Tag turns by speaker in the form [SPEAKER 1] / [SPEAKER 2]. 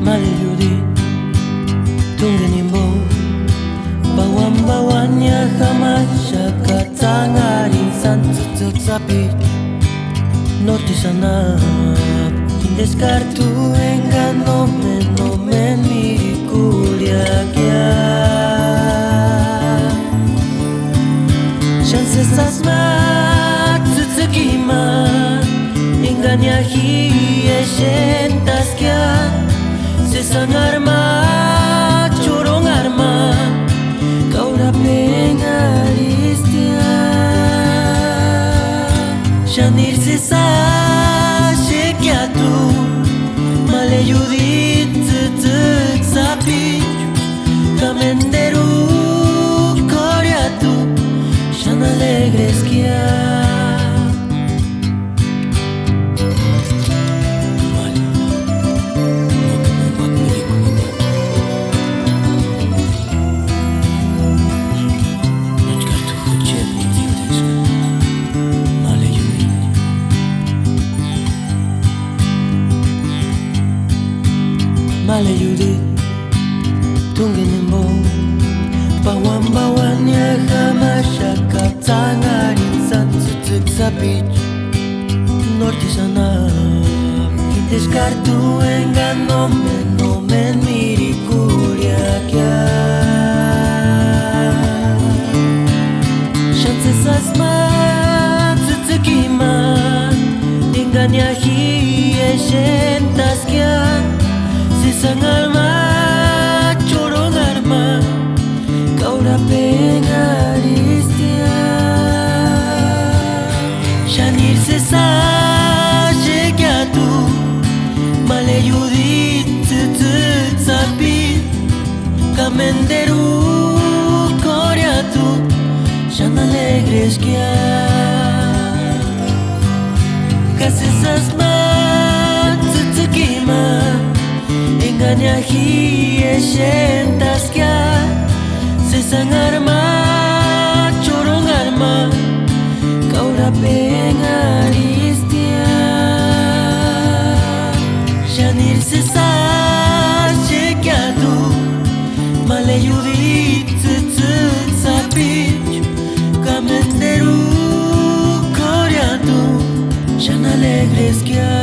[SPEAKER 1] Maliyudi tungenimbo bawan-bawannya hamasya katangarin santutuk sapi noti sana indescartu engan nomen mirikuliakia chances asmat tutsukiman enganya hieshentas kia sesang arma, corong arma, kau dah pengaristia. Shanir sesa shekiatu, maleyudit tutuk sapi, kamenderu koreatu, shan alegres kia. Maliyudi tungenimbo bawan-bawannya hamasya katangarin santutuk sapi norti sana indescartu engan nomen mirikuliakia chances asmat tutsukiman enganya hieshentas kia sesang alma, corong arma, kau dah pengaristia. Shanir sesa shekiatu, maleyudit tutuk sapi, kamenderu koreatu, shan alegres kia. Kasesas mat tutukiman enganya hieshentas kia sesang arma, corong arma, kau dah pengaristia. Shanir sesa shekiatu, maleyudit tutuk sapi, kamenderu koreatu, shan alegres kia.